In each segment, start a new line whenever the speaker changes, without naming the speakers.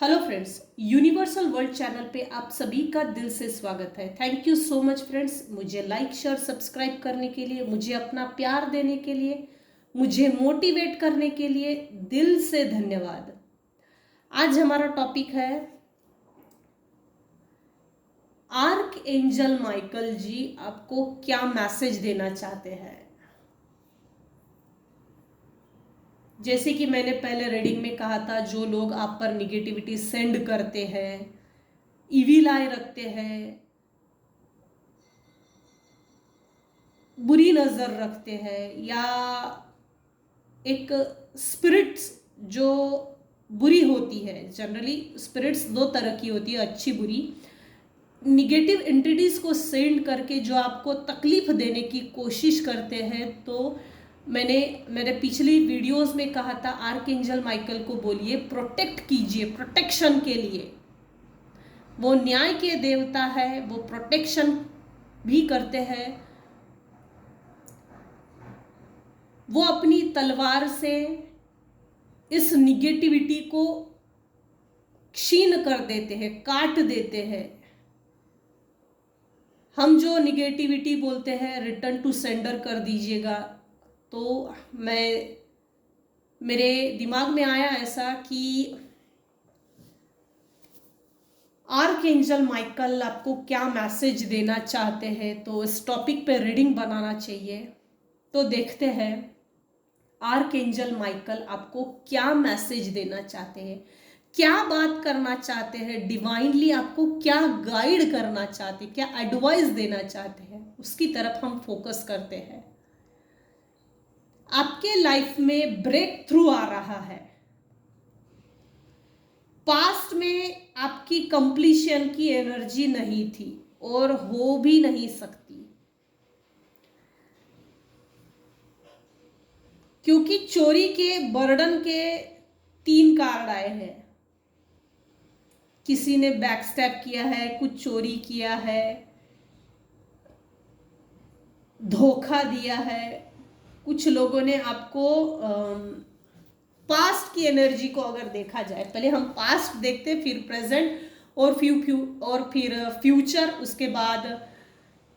Hello friends, universal world channel पे आप सभी का दिल से स्वागत है। Thank you so much friends, मुझे लाइक शेयर सब्सक्राइब करने के लिए, मुझे अपना प्यार देने के लिए, मुझे मोटिवेट करने के लिए दिल से धन्यवाद। आज हमारा टॉपिक है आर्क एंजल माइकल जी आपको क्या मैसेज देना चाहते हैं। जैसे कि मैंने पहले रीडिंग में कहा था, जो लोग आप पर निगेटिविटी सेंड करते हैं, इविल आई रखते हैं, बुरी नज़र रखते हैं, या एक स्पिरिट्स जो बुरी होती है, जनरली स्पिरिट्स दो तरह की होती है, अच्छी बुरी। निगेटिव एंटिटीज को सेंड करके जो आपको तकलीफ देने की कोशिश करते हैं, तो मैंने मेरे पिछली वीडियोस में कहा था, आर्क एंजल माइकल को बोलिए प्रोटेक्ट कीजिए, प्रोटेक्शन के लिए। वो न्याय के देवता है, वो प्रोटेक्शन भी करते हैं। वो अपनी तलवार से इस निगेटिविटी को क्षीण कर देते हैं, काट देते हैं। हम जो निगेटिविटी बोलते हैं रिटर्न टू सेंडर कर दीजिएगा, तो मेरे दिमाग में आया ऐसा कि आर्क एंजल माइकल आपको क्या मैसेज देना चाहते हैं, तो इस टॉपिक पे रीडिंग बनाना चाहिए। तो देखते हैं आर्क एंजल माइकल आपको क्या मैसेज देना चाहते हैं, क्या बात करना चाहते हैं, डिवाइनली आपको क्या गाइड करना चाहते हैं, क्या एडवाइस देना चाहते हैं, उसकी तरफ हम फोकस करते हैं। आपके लाइफ में ब्रेक थ्रू आ रहा है। पास्ट में आपकी कंप्लीशन की एनर्जी नहीं थी और हो भी नहीं सकती, क्योंकि चोरी के बर्डन के 3 कार्ड आए हैं। किसी ने बैकस्टैप किया है, कुछ चोरी किया है, धोखा दिया है। कुछ लोगों ने आपको पास्ट की एनर्जी को अगर देखा जाए, पहले हम पास्ट देखते, फिर प्रेजेंट और फिर फ्यूचर, उसके बाद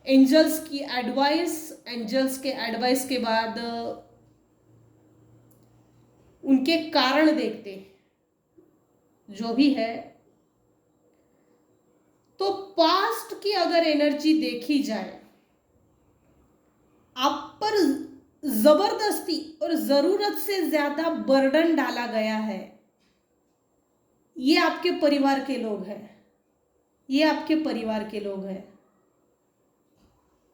एंजल्स की एडवाइस, एंजल्स के एडवाइस के बाद उनके कारण देखते, जो भी है। तो पास्ट की अगर एनर्जी देखी जाए, आप पर जबरदस्ती और जरूरत से ज्यादा बर्डन डाला गया है। ये आपके परिवार के लोग हैं, ये आपके परिवार के लोग हैं,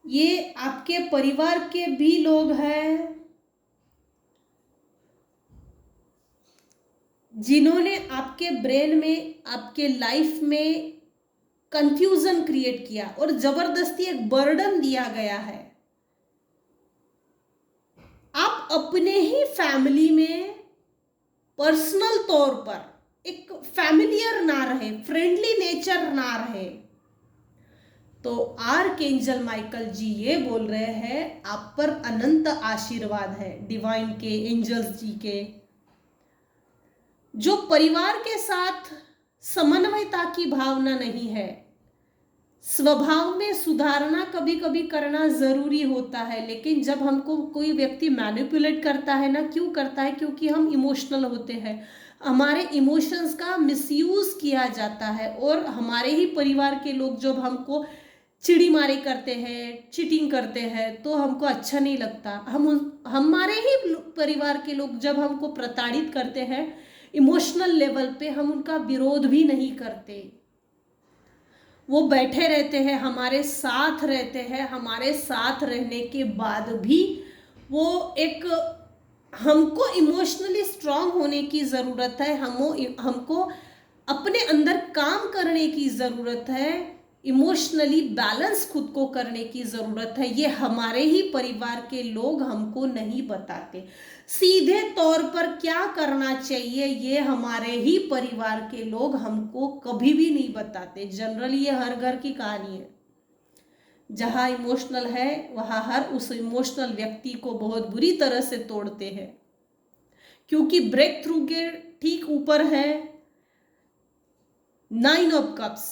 ये आपके परिवार के भी लोग हैं जिन्होंने आपके ब्रेन में, आपके लाइफ में कंफ्यूजन क्रिएट किया और जबरदस्ती एक बर्डन दिया गया है। आप अपने ही फैमिली में पर्सनल तौर पर एक फैमिलियर ना रहे, फ्रेंडली नेचर ना रहे, तो आर्क एंजल माइकल जी ये बोल रहे हैं आप पर अनंत आशीर्वाद है डिवाइन के, एंजल्स जी के। जो परिवार के साथ समन्वयता की भावना नहीं है, स्वभाव में सुधारना कभी कभी करना जरूरी होता है, लेकिन जब हमको कोई व्यक्ति मैनिपुलेट करता है ना, क्यों करता है? क्योंकि हम इमोशनल होते हैं, हमारे इमोशंस का मिसयूज किया जाता है, और हमारे ही परिवार के लोग जब हमको चिड़ी मारी करते हैं, चीटिंग करते हैं, तो हमको अच्छा नहीं लगता। हमारे ही परिवार के लोग जब हमको प्रताड़ित करते हैं इमोशनल लेवल पे, हम उनका विरोध भी नहीं करते। वो बैठे रहते हैं, हमारे साथ रहते हैं, हमारे साथ रहने के बाद भी वो एक, हमको इमोशनली स्ट्रांग होने की ज़रूरत है, हमको अपने अंदर काम करने की ज़रूरत है, इमोशनली बैलेंस खुद को करने की ज़रूरत है। ये हमारे ही परिवार के लोग हमको नहीं बताते। सीधे तौर पर क्या करना चाहिए ये हमारे ही परिवार के लोग हमको कभी भी नहीं बताते। जनरली ये हर घर की कहानी है, जहाँ इमोशनल है वहाँ हर उस इमोशनल व्यक्ति को बहुत बुरी तरह से तोड़ते हैं, क्योंकि ब्रेक थ्रू के ठीक ऊपर है 9 ऑफ कप्स,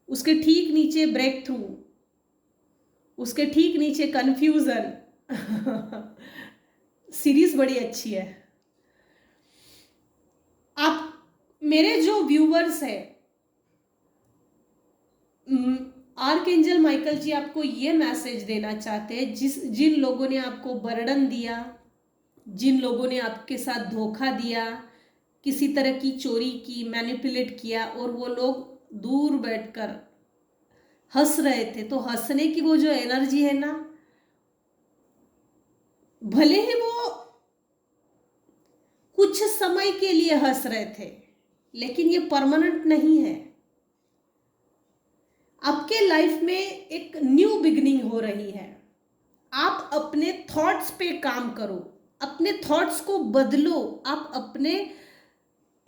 उसके ठीक नीचे ब्रेक थ्रू, उसके ठीक नीचे कंफ्यूजन। सीरीज बड़ी अच्छी है। आप मेरे जो व्यूवर्स है, आर्कएंजल माइकल जी आपको ये मैसेज देना चाहते हैं, जिन लोगों ने आपको बर्डन दिया, जिन लोगों ने आपके साथ धोखा दिया, किसी तरह की चोरी की, मैनिपुलेट किया, और वो लोग दूर बैठकर हंस रहे थे, तो हंसने की वो जो एनर्जी है ना, भले ही वो कुछ समय के लिए हंस रहे थे, लेकिन ये परमानेंट नहीं है। आपके लाइफ में एक न्यू बिगिनिंग हो रही है। आप अपने थॉट्स पे काम करो, अपने थॉट्स को बदलो, आप अपने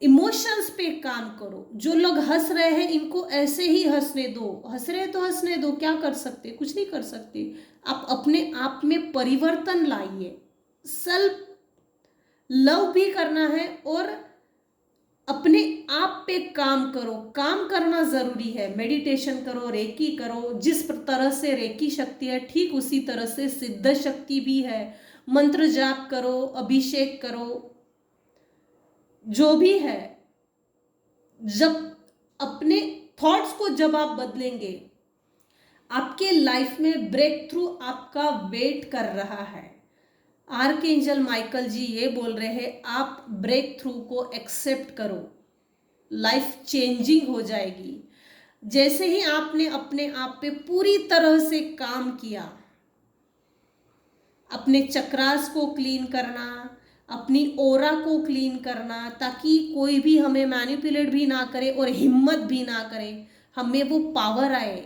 इमोशंस पे काम करो। जो लोग हंस रहे हैं इनको ऐसे ही हंसने दो, हंस रहे तो हंसने दो, क्या कर सकते, कुछ नहीं कर सकते। आप अपने आप में परिवर्तन लाइए, सेल्फ लव भी करना है, और अपने आप पे काम करो। काम करना जरूरी है। मेडिटेशन करो, रेकी करो, जिस तरह से रेकी शक्ति है ठीक उसी तरह से सिद्ध शक्ति भी है। मंत्र जाप करो, अभिषेक करो, जो भी है। जब अपने थॉट्स को जब आप बदलेंगे, आपके लाइफ में ब्रेक थ्रू आपका वेट कर रहा है। आर्कएंजल माइकल जी ये बोल रहे हैं, आप ब्रेक थ्रू को एक्सेप्ट करो, लाइफ चेंजिंग हो जाएगी। जैसे ही आपने अपने आप पे पूरी तरह से काम किया, अपने चक्रास को क्लीन करना, अपनी ओरा को क्लीन करना, ताकि कोई भी हमें मैनिपुलेट भी ना करे और हिम्मत भी ना करे, हमें वो पावर आए।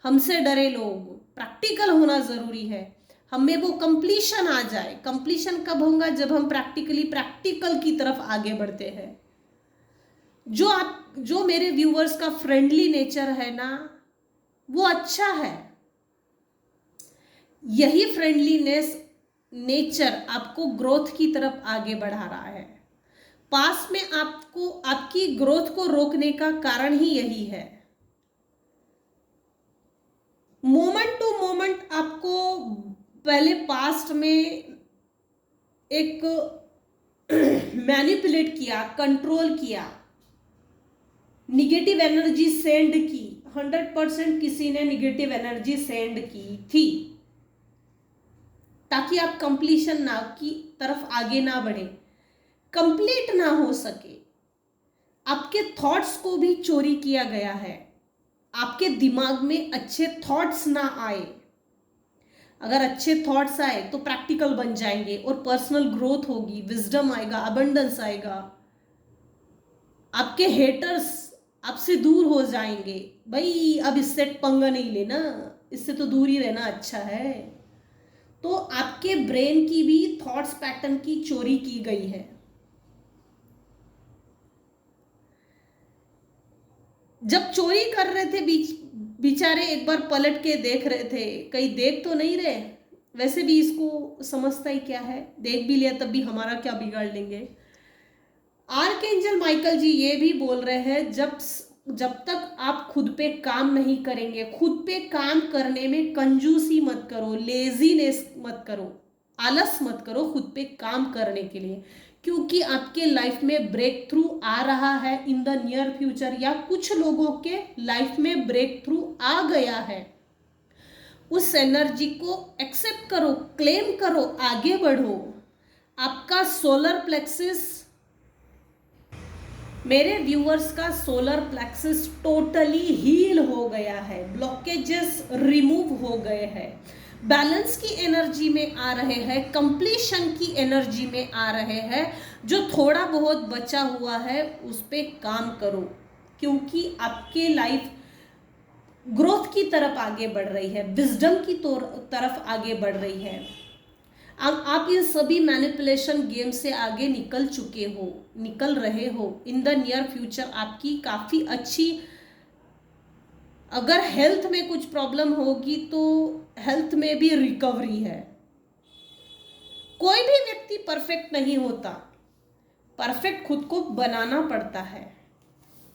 हमसे डरे लोग, प्रैक्टिकल होना जरूरी है। हमें वो कंप्लीशन आ जाए। कंप्लीशन कब होगा? जब हम प्रैक्टिकल की तरफ आगे बढ़ते हैं। जो मेरे व्यूअर्स का फ्रेंडली नेचर है ना, वो अच्छा है। यही फ्रेंडलीनेस नेचर आपको ग्रोथ की तरफ आगे बढ़ा रहा है। पास में आपको आपकी ग्रोथ को रोकने का कारण ही यही है। मोमेंट टू मोमेंट आपको पहले पास्ट में एक मैनिपुलेट किया, कंट्रोल किया, निगेटिव एनर्जी सेंड की। 100% किसी ने निगेटिव एनर्जी सेंड की थी, ताकि आप कंप्लीशन ना की तरफ आगे ना बढ़े, कंप्लीट ना हो सके। आपके थॉट्स को भी चोरी किया गया है। आपके दिमाग में अच्छे थॉट्स ना आए। अगर अच्छे थॉट्स आए तो प्रैक्टिकल बन जाएंगे और पर्सनल ग्रोथ होगी, विजडम आएगा, अबंडेंस आएगा। आपके हेटर्स आपसे दूर हो जाएंगे। भाई अब इससे पंगा नहीं लेना, इससे तो दूर ही रहना अच्छा है। तो आपके ब्रेन की भी थॉट्स पैटर्न की चोरी की गई है। जब चोरी कर रहे थे बेचारे एक बार पलट के देख रहे थे, कहीं देख तो नहीं रहे। वैसे भी इसको समझता ही क्या है, देख भी लिया तब भी हमारा क्या बिगाड़ लेंगे। आर्कएंजल माइकल जी ये भी बोल रहे हैं, जब तक आप खुद पे काम नहीं करेंगे, खुद पे काम करने में कंजूसी मत करो, लेजीनेस मत करो, आलस मत करो खुद पे काम करने के लिए। क्योंकि आपके लाइफ में ब्रेक थ्रू आ रहा है इन द नियर फ्यूचर, या कुछ लोगों के लाइफ में ब्रेक थ्रू आ गया है। उस एनर्जी को एक्सेप्ट करो, क्लेम करो, आगे बढ़ो। आपका सोलर प्लेक्सिस, मेरे व्यूअर्स का सोलर प्लेक्सिस टोटली हील हो गया है, ब्लॉकेजेस रिमूव हो गए हैं, बैलेंस की एनर्जी में आ रहे हैं, कंप्लीशन की एनर्जी में आ रहे हैं। जो थोड़ा बहुत बचा हुआ है उस पे काम करो, क्योंकि आपके लाइफ ग्रोथ की तरफ आगे बढ़ रही है, विजडम की तरफ आगे बढ़ रही है। आप इन सभी मैनिपुलेशन गेम से आगे निकल चुके हो, निकल रहे हो। इन द नियर फ्यूचर आपकी काफ़ी अच्छी, अगर हेल्थ में कुछ प्रॉब्लम होगी तो हेल्थ में भी रिकवरी है। कोई भी व्यक्ति परफेक्ट नहीं होता। परफेक्ट खुद को बनाना पड़ता है।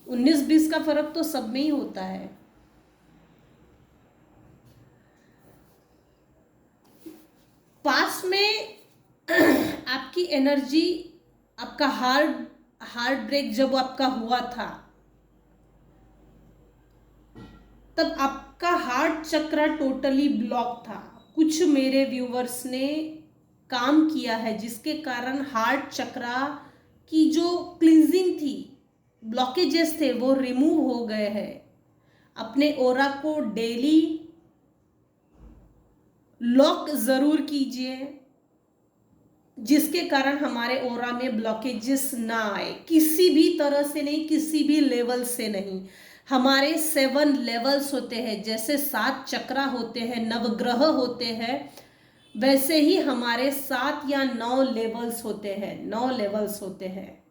19-20 का फर्क तो सब में ही होता है। पास्ट में आपकी एनर्जी, आपका हार्ट ब्रेक जब आपका हुआ था, तब आपका हार्ट चक्र टोटली ब्लॉक था। कुछ मेरे व्यूवर्स ने काम किया है जिसके कारण हार्ट चक्र की जो क्लींजिंग थी, ब्लॉकेजेस थे, वो रिमूव हो गए हैं। अपने ओरा को डेली लॉक जरूर कीजिए, जिसके कारण हमारे ओरा में ब्लॉकेजेस ना आए, किसी भी तरह से नहीं, किसी भी लेवल से नहीं। हमारे 7 लेवल्स होते हैं, जैसे 7 चक्रा होते हैं, नवग्रह होते हैं, वैसे ही हमारे 7 या 9 लेवल्स होते हैं, 9 लेवल्स होते हैं।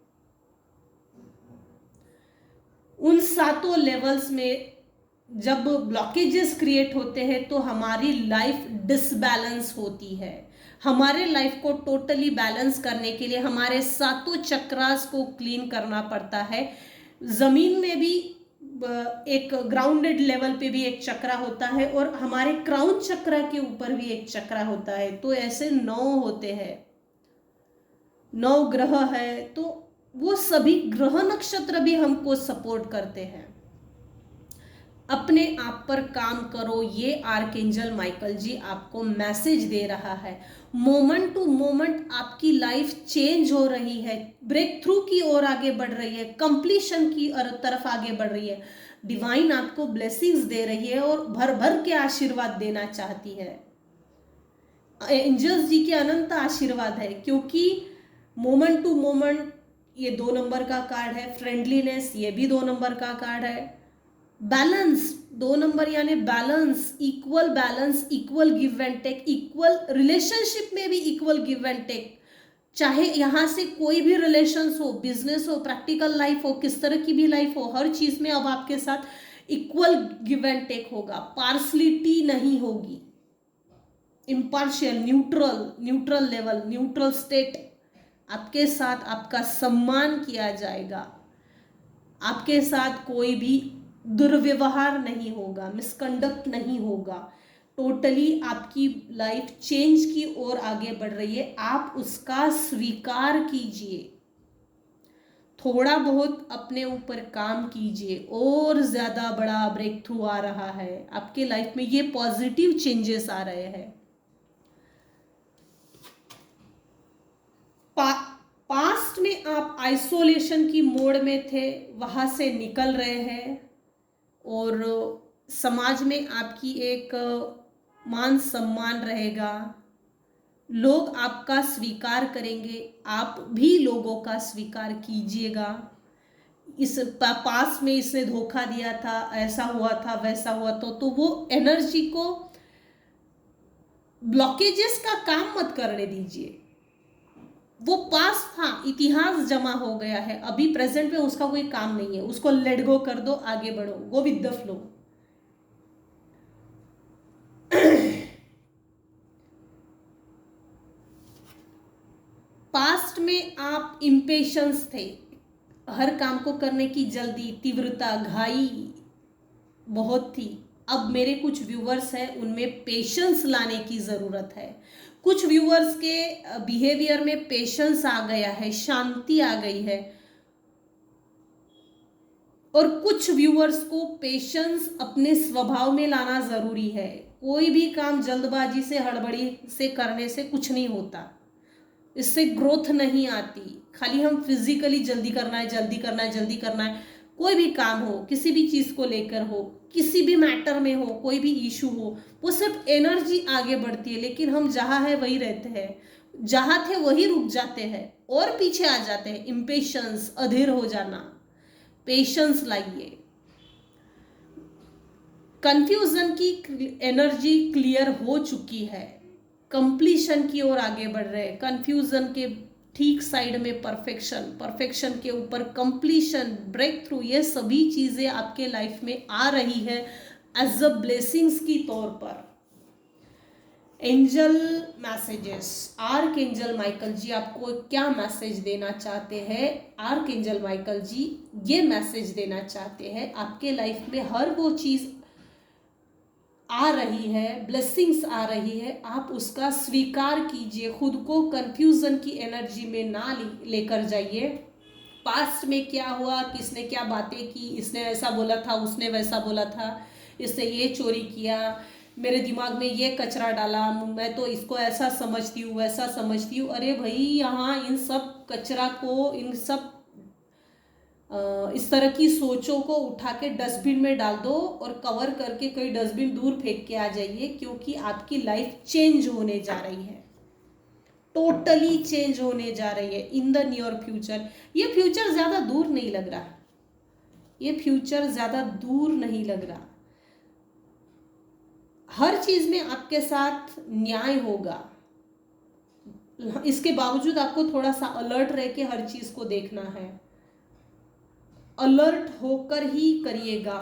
उन 7 लेवल्स में जब ब्लॉकेजेस क्रिएट होते हैं तो हमारी लाइफ डिसबैलेंस होती है। हमारे लाइफ को टोटली बैलेंस करने के लिए हमारे 7 चक्रास को क्लीन करना पड़ता है। जमीन में भी एक ग्राउंडेड लेवल पे भी एक चक्रा होता है और हमारे क्राउन चक्रा के ऊपर भी एक चक्रा होता है। तो ऐसे 9 होते हैं, 9 ग्रह है, तो वो सभी ग्रह नक्षत्र भी हमको सपोर्ट करते हैं। अपने आप पर काम करो, ये आर्कएंजल माइकल जी आपको मैसेज दे रहा है। मोमेंट टू मोमेंट आपकी लाइफ चेंज हो रही है, ब्रेक थ्रू की ओर आगे बढ़ रही है, कंप्लीशन की तरफ आगे बढ़ रही है। डिवाइन आपको ब्लेसिंग्स दे रही है और भर भर के आशीर्वाद देना चाहती है। एंजल्स जी के अनंत आशीर्वाद है, क्योंकि मोमेंट टू मोमेंट ये 2 नंबर का कार्ड है। फ्रेंडलीनेस ये भी 2 नंबर का कार्ड है। बैलेंस 2 नंबर यानी balance, equal give and take, equal relationship में भी इक्वल गिव एंड टेक। चाहे यहां से कोई भी रिलेशंस हो, बिजनेस हो, प्रैक्टिकल लाइफ हो, किस तरह की भी लाइफ हो, हर चीज में अब आपके साथ इक्वल गिव एंड टेक होगा। पार्सलिटी नहीं होगी, impartial, neutral level, neutral state. आपके साथ आपका सम्मान किया जाएगा, आपके साथ कोई भी दुर्व्यवहार नहीं होगा, मिसकंडक्ट नहीं होगा। टोटली आपकी लाइफ चेंज की ओर आगे बढ़ रही है, आप उसका स्वीकार कीजिए। थोड़ा बहुत अपने ऊपर काम कीजिए, और ज्यादा बड़ा ब्रेक थ्रू आ रहा है आपके लाइफ में, ये पॉजिटिव चेंजेस आ रहे हैं। पास्ट में आप आइसोलेशन की मोड में थे, वहां से निकल रहे हैं और समाज में आपकी एक मान सम्मान रहेगा, लोग आपका स्वीकार करेंगे, आप भी लोगों का स्वीकार कीजिएगा। इस पास में इसने धोखा दिया था, ऐसा हुआ था, वैसा हुआ तो वो एनर्जी को, ब्लॉकेजेस का काम मत करने दीजिए। वो पास था, इतिहास जमा हो गया है, अभी प्रेजेंट में उसका कोई काम नहीं है, उसको लेट गो कर दो, आगे बढ़ो, go with the flow. Past में आप इम्पेशंस थे, हर काम को करने की जल्दी, तीव्रता, घाई बहुत थी। अब मेरे कुछ व्यूवर्स हैं, उनमें पेशेंस लाने की जरूरत है। कुछ व्यूवर्स के बिहेवियर में पेशेंस आ गया है, शांति आ गई है, और कुछ व्यूवर्स को पेशेंस अपने स्वभाव में लाना जरूरी है। कोई भी काम जल्दबाजी से, हड़बड़ी से करने से कुछ नहीं होता, इससे ग्रोथ नहीं आती। खाली हम फिजिकली जल्दी करना है, जल्दी करना है, जल्दी करना है, कोई भी काम हो, किसी भी चीज को लेकर हो, किसी भी मैटर में हो, कोई भी इशू हो, वो सिर्फ एनर्जी आगे बढ़ती है, लेकिन हम जहां है वही रहते हैं, जहां थे वही रुक जाते हैं और पीछे आ जाते हैं। इम्पेशंस, अधीर हो जाना, पेशेंस लाइए। कंफ्यूजन की एनर्जी क्लियर हो चुकी है, कंप्लीशन की ओर आगे बढ़ रहे हैं। कंफ्यूजन के ठीक साइड में परफेक्शन, परफेक्शन के ऊपर कंप्लीशन, ब्रेक थ्रू, ये सभी चीजें आपके लाइफ में आ रही है एज अ ब्लेसिंग्स की तौर पर। Angel messages, archangel Michael जी आपको क्या मैसेज देना चाहते हैं? आर्क एंजल माइकल जी ये मैसेज देना चाहते हैं, आपके लाइफ में हर वो चीज आ रही है, ब्लेसिंग्स आ रही है, आप उसका स्वीकार कीजिए, खुद को कंफ्यूजन की एनर्जी में ना लेकर जाइए। पास्ट में क्या हुआ, किसने क्या बातें की, इसने ऐसा बोला था, उसने वैसा बोला था, इसने ये चोरी किया, मेरे दिमाग में ये कचरा डाला, मैं तो इसको ऐसा समझती हूँ वैसा समझती हूँ। अरे भाई, यहाँ इन सब कचरा को, इन सब इस तरह की सोचों को उठा के डस्टबिन में डाल दो और कवर करके कहीं डस्टबिन दूर फेंक के आ जाइए, क्योंकि आपकी लाइफ चेंज होने जा रही है, टोटली चेंज होने जा रही है इन द नियर फ्यूचर। ये फ्यूचर ज्यादा दूर नहीं लग रहा, ये फ्यूचर ज्यादा दूर नहीं लग रहा। हर चीज में आपके साथ न्याय होगा, इसके बावजूद आपको थोड़ा सा अलर्ट रह के हर चीज को देखना है, अलर्ट होकर ही करिएगा।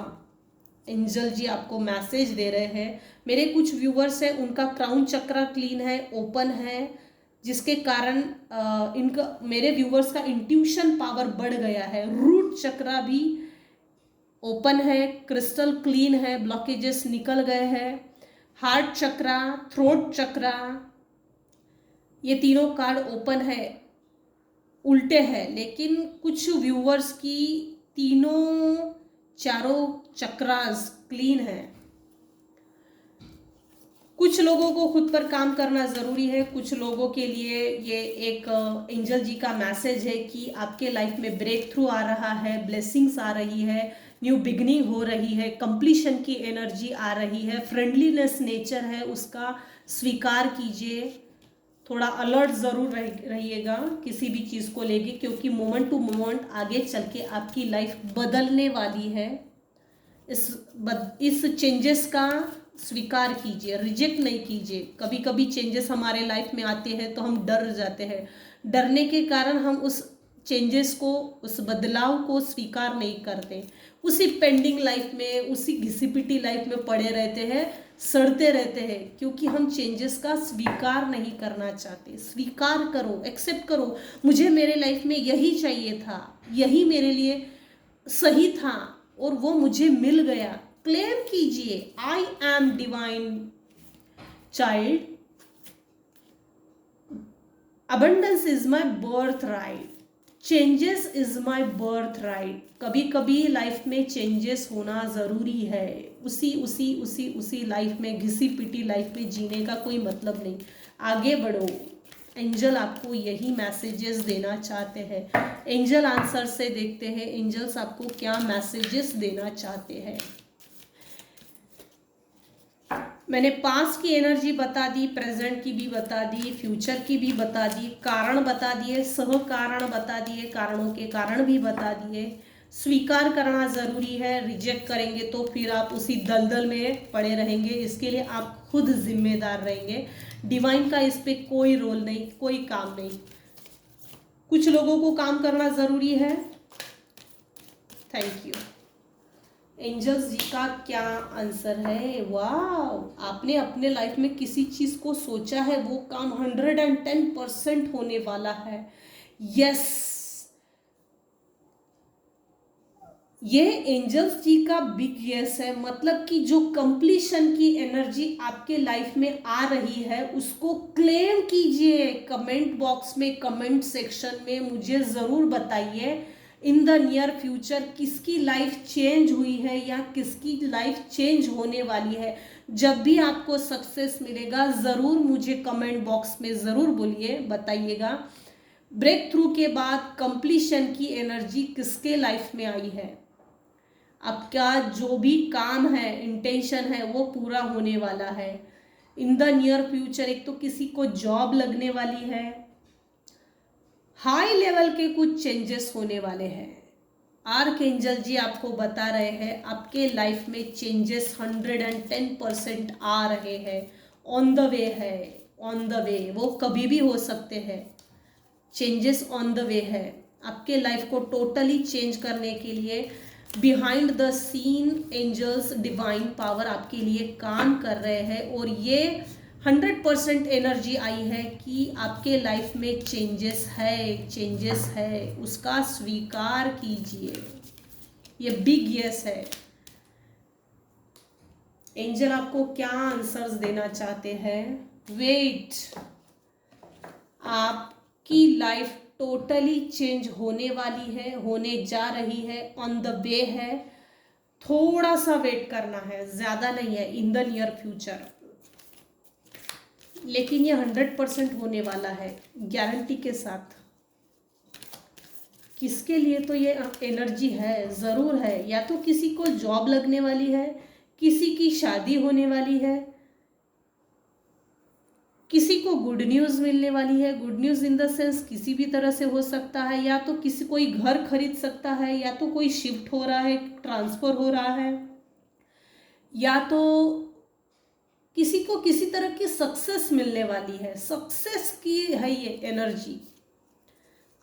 एंजल जी आपको मैसेज दे रहे हैं। मेरे कुछ व्यूवर्स हैं, उनका क्राउन चक्र क्लीन है, ओपन है, जिसके कारण इनका, मेरे व्यूवर्स का इंट्यूशन पावर बढ़ गया है। रूट चक्र भी ओपन है, क्रिस्टल क्लीन है, ब्लॉकेजेस निकल गए हैं। हार्ट चक्र, थ्रोट चक्र, ये तीनों कार्ड ओपन है, उल्टे हैं, लेकिन कुछ व्यूवर्स की तीनों चारों चक्रास क्लीन है। कुछ लोगों को खुद पर काम करना जरूरी है, कुछ लोगों के लिए ये एक एंजल जी का मैसेज है कि आपके लाइफ में ब्रेक थ्रू आ रहा है, ब्लेसिंग्स आ रही है, न्यू बिगनिंग हो रही है, कंप्लीशन की एनर्जी आ रही है, फ्रेंडलीनेस नेचर है, उसका स्वीकार कीजिए। थोड़ा अलर्ट ज़रूर रहिएगा किसी भी चीज़ को लेके, क्योंकि मोमेंट टू मोमेंट आगे चल के आपकी लाइफ बदलने वाली है। इस चेंजेस का स्वीकार कीजिए, रिजेक्ट नहीं कीजिए। कभी कभी चेंजेस हमारे लाइफ में आते हैं तो हम डर जाते हैं, डरने के कारण हम उस चेंजेस को, उस बदलाव को स्वीकार नहीं करते, उसी पेंडिंग लाइफ में, उसी घिसी पिटी लाइफ में पड़े रहते हैं, सड़ते रहते हैं, क्योंकि हम चेंजेस का स्वीकार नहीं करना चाहते। स्वीकार करो, एक्सेप्ट करो, मुझे मेरे लाइफ में यही चाहिए था, यही मेरे लिए सही था और वो मुझे मिल गया। क्लेम कीजिए, I am divine child, abundance is my birth right, changes is my birth right. कभी कभी लाइफ में चेंजेस होना ज़रूरी है, उसी उसी उसी उसी लाइफ में, घिसी पिटी लाइफ में जीने का कोई मतलब नहीं। आगे बढ़ो, एंजल आपको यही मैसेजेस देना चाहते हैं। एंजल आंसर से देखते हैं एंजल्स आपको क्या मैसेजेस देना चाहते हैं। मैंने पास्ट की एनर्जी बता दी, प्रेजेंट की भी बता दी, फ्यूचर की भी बता दी, कारण बता दिए, सह कारण बता दिए, कारणों के कारण भी बता दिए। स्वीकार करना ज़रूरी है, रिजेक्ट करेंगे तो फिर आप उसी दलदल में पड़े रहेंगे, इसके लिए आप खुद जिम्मेदार रहेंगे। डिवाइन का इस पे कोई रोल नहीं, कोई काम नहीं। कुछ लोगों को काम करना ज़रूरी है। Thank you. एंजल्स जी का क्या आंसर है? वाह, आपने अपने लाइफ में किसी चीज को सोचा है, वो काम 110% होने वाला है। यस, ये एंजल्स जी का बिग यस है। मतलब कि जो कंप्लीशन की एनर्जी आपके लाइफ में आ रही है, उसको क्लेम कीजिए। कमेंट बॉक्स में, कमेंट सेक्शन में मुझे ज़रूर बताइए इन द नियर फ्यूचर किसकी लाइफ चेंज हुई है या किसकी लाइफ चेंज होने वाली है। जब भी आपको सक्सेस मिलेगा ज़रूर मुझे कमेंट बॉक्स में ज़रूर बोलिए, बताइएगा ब्रेक थ्रू के बाद कंप्लीशन की एनर्जी किसके लाइफ में आई है। आपका जो भी काम है, इंटेंशन है, वो पूरा होने वाला है इन द नियर फ्यूचर। एक तो किसी को जॉब लगने वाली है, हाई लेवल के कुछ चेंजेस होने वाले हैं। आर्क एंजल जी आपको बता रहे हैं आपके लाइफ में चेंजेस 110% आ रहे हैं, ऑन द वे है, ऑन द वे। वो कभी भी हो सकते हैं, चेंजेस ऑन द वे है। आपके लाइफ को टोटली चेंज करने के लिए behind the scene angels divine power आपके लिए काम कर रहे हैं, और ये 100% एनर्जी आई है कि आपके लाइफ में चेंजेस है, उसका स्वीकार कीजिए। ये बिग यस है। एंजल आपको क्या आंसर्स देना चाहते हैं? वेट, आपकी लाइफ टोटली चेंज होने वाली है, होने जा रही है, ऑन द वे है। थोड़ा सा वेट करना है, ज्यादा नहीं है, इन द नियर फ्यूचर, लेकिन ये 100% होने वाला है, गारंटी के साथ। किसके लिए तो ये एनर्जी है, ज़रूर है। या तो किसी को जॉब लगने वाली है, किसी की शादी होने वाली है, किसी को गुड न्यूज़ मिलने वाली है। Good news in the sense किसी भी तरह से हो सकता है, या तो किसी कोई घर खरीद सकता है, या तो कोई शिफ्ट हो रहा है, ट्रांसफ़र हो रहा है, या तो किसी को किसी तरह की सक्सेस मिलने वाली है। सक्सेस की है ये एनर्जी।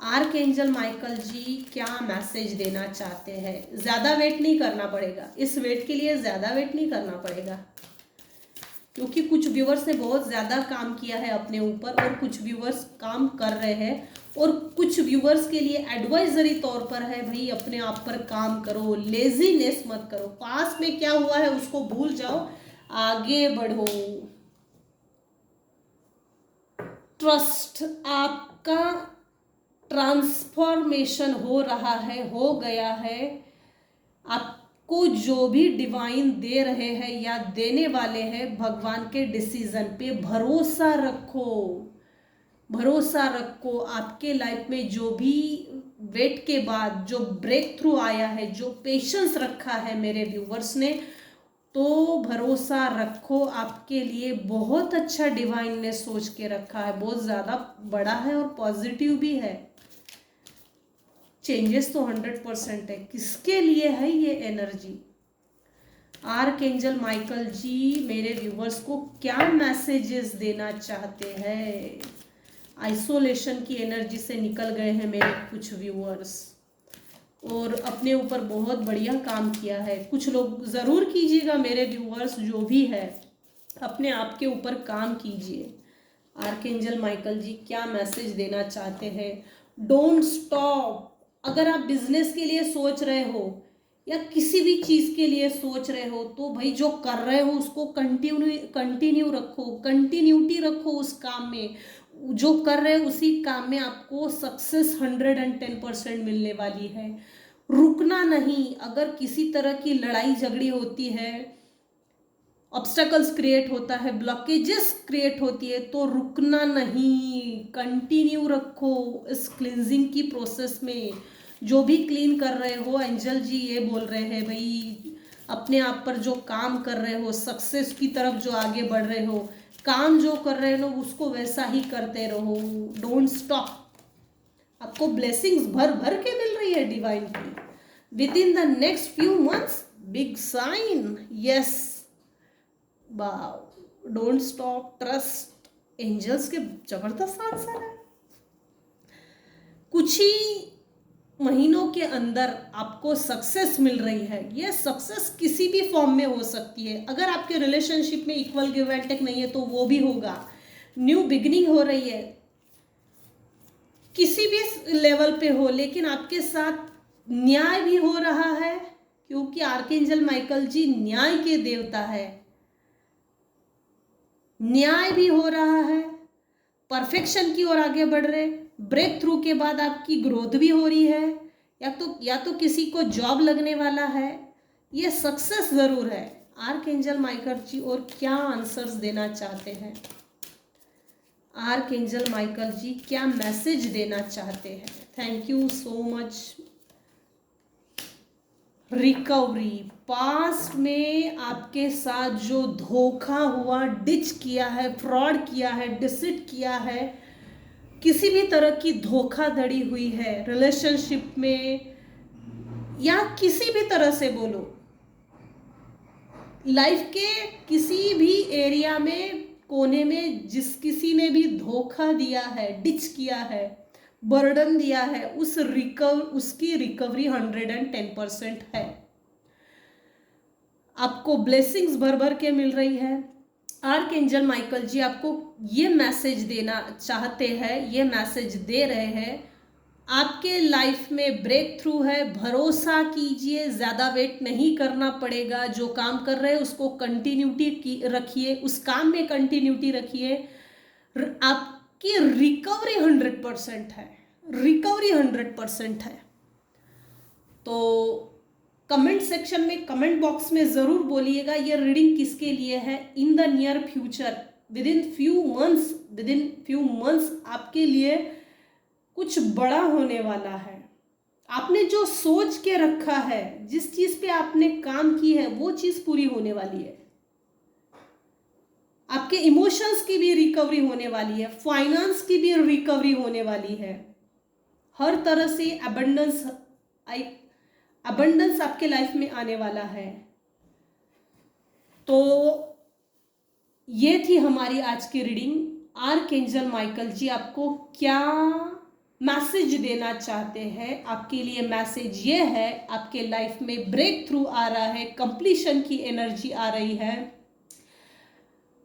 आर्कएंजल माइकल जी क्या मैसेज देना चाहते हैं? ज़्यादा वेट नहीं करना पड़ेगा, इस वेट के लिए ज़्यादा वेट नहीं करना पड़ेगा, क्योंकि कुछ व्यूवर्स ने बहुत ज़्यादा काम किया है अपने ऊपर, और कुछ व्यूवर्स काम कर रहे हैं, और कुछ व्यूवर्स के लिए एडवाइजरी तौर पर है, भाई अपने आप पर काम करो, लेजीनेस मत करो, पास में क्या हुआ है उसको भूल जाओ, आगे बढ़ो। ट्रस्ट, आपका ट्रांसफॉर्मेशन हो रहा है, हो गया है। आपको जो भी डिवाइन दे रहे हैं या देने वाले हैं, भगवान के डिसीजन पे भरोसा रखो, भरोसा रखो। आपके लाइफ में जो भी वेट के बाद जो ब्रेक थ्रू आया है, जो पेशेंस रखा है मेरे व्यूवर्स ने, तो भरोसा रखो, आपके लिए बहुत अच्छा डिवाइन ने सोच के रखा है, बहुत ज़्यादा बड़ा है और पॉजिटिव भी है। चेंजेस तो 100% है। किसके लिए है ये एनर्जी? आर्कएंजल माइकल जी मेरे व्यूवर्स को क्या मैसेजेस देना चाहते हैं? आइसोलेशन की एनर्जी से निकल गए हैं मेरे कुछ व्यूवर्स, और अपने ऊपर बहुत बढ़िया काम किया है। कुछ लोग ज़रूर कीजिएगा मेरे व्यूवर्स, जो भी है अपने आप के ऊपर काम कीजिए। आर्कएंजल माइकल जी क्या मैसेज देना चाहते हैं? Don't stop. अगर आप बिजनेस के लिए सोच रहे हो या किसी भी चीज़ के लिए सोच रहे हो, तो भाई जो कर रहे हो उसको कंटिन्यू रखो, कंटिन्यूटी रखो उस काम में। जो कर रहे हो उसी काम में आपको सक्सेस 110% मिलने वाली है। रुकना नहीं। अगर किसी तरह की लड़ाई झगड़ी होती है, ऑब्स्टेकल्स क्रिएट होता है, ब्लॉकेजेस क्रिएट होती है, तो रुकना नहीं, कंटिन्यू रखो इस क्लींजिंग की प्रोसेस में। जो भी क्लीन कर रहे हो, एंजल जी ये बोल रहे हैं भाई अपने आप पर जो काम कर रहे हो, सक्सेस की तरफ जो आगे बढ़ रहे हो, काम जो कर रहे हो उसको वैसा ही करते रहो, डोंट स्टॉप। आपको ब्लेसिंग्स भर भर के मिल रही है डिवाइन की। Within the next few months big sign, yes, wow, don't stop, trust. Angels के जबरदस्त आंसर है। कुछ ही महीनों के अंदर आपको सक्सेस मिल रही है। ये सक्सेस किसी भी फॉर्म में हो सकती है। अगर आपके रिलेशनशिप में इक्वल गिव एंड टेक नहीं है तो वो भी होगा। न्यू बिगिनिंग हो रही है, किसी भी लेवल पे हो, लेकिन आपके साथ न्याय भी हो रहा है, क्योंकि आर्कएंजल माइकल जी न्याय के देवता है। न्याय भी हो रहा है, परफेक्शन की ओर आगे बढ़ रहे। ब्रेक थ्रू के बाद आपकी ग्रोथ भी हो रही है, या तो किसी को जॉब लगने वाला है, ये सक्सेस जरूर है। आर्कएंजल माइकल जी और क्या आंसर्स देना चाहते हैं? आर्कएंजल माइकल जी क्या मैसेज देना चाहते हैं? Thank you so much. Recovery, past में आपके साथ जो धोखा हुआ, डिच किया है, फ्रॉड किया है, डिसिट किया है, किसी भी तरह की धोखाधड़ी हुई है रिलेशनशिप में, या किसी भी तरह से बोलो, लाइफ के किसी भी एरिया में, कोने में, किसी ने भी धोखा दिया है, डिच किया है, बर्डन दिया है, उसकी रिकवरी 110% है। आपको ब्लेसिंग्स भर भर के मिल रही है। आर्कएंजल माइकल जी आपको ये मैसेज देना चाहते हैं, ये मैसेज दे रहे हैं, आपके लाइफ में ब्रेक थ्रू है, भरोसा कीजिए, ज़्यादा वेट नहीं करना पड़ेगा, जो काम कर रहे हैं उसको कंटिन्यूटी रखिए, उस काम में कंटिन्यूटी रखिए, आपकी रिकवरी 100% है, रिकवरी 100% है। तो कमेंट सेक्शन में, कमेंट बॉक्स में ज़रूर बोलिएगा ये रीडिंग किसके लिए है। In the near future, with in few months आपके लिए कुछ बड़ा होने वाला है। आपने जो सोच के रखा है, जिस चीज़ पे आपने काम की है, वो चीज़ पूरी होने वाली है। आपके इमोशंस की भी रिकवरी होने वाली है, फाइनेंस की भी रिकवरी होने वाली है, हर तरह से अबंडेंस आपके लाइफ में आने वाला है। तो ये थी हमारी आज की रीडिंग। आर्कएंजल माइकल जी आपको क्या मैसेज देना चाहते हैं। आपके लिए मैसेज ये है, आपके लाइफ में ब्रेक थ्रू आ रहा है, कंप्लीशन की एनर्जी आ रही है,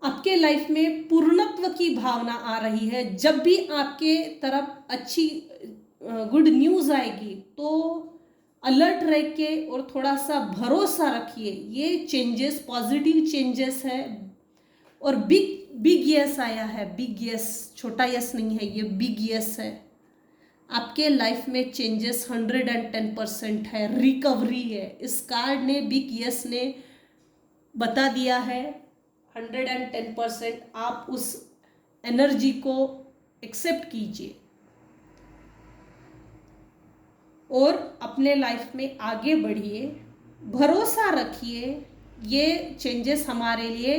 आपके लाइफ में पूर्णत्व की भावना आ रही है। जब भी आपके तरफ अच्छी गुड न्यूज़ आएगी तो अलर्ट रह के और थोड़ा सा भरोसा रखिए। ये चेंजेस पॉजिटिव चेंजेस है और बिग यस आया है, बिग यस, छोटा यस नहीं है, ये बिग यस है। आपके लाइफ में चेंजेस 110% है, रिकवरी है। इस कार्ड ने, बिग यस ने बता दिया है 110%। आप उस एनर्जी को एक्सेप्ट कीजिए और अपने लाइफ में आगे बढ़िए, भरोसा रखिए। ये चेंजेस हमारे लिए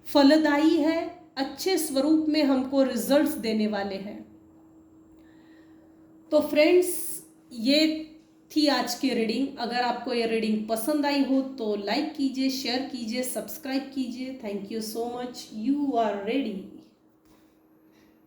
फलदायी है, अच्छे स्वरूप में हमको रिजल्ट्स देने वाले हैं। तो फ्रेंड्स, ये थी आज की रीडिंग। अगर आपको ये रीडिंग पसंद आई हो तो लाइक कीजिए, शेयर कीजिए, सब्सक्राइब कीजिए। Thank you so much. You are ready.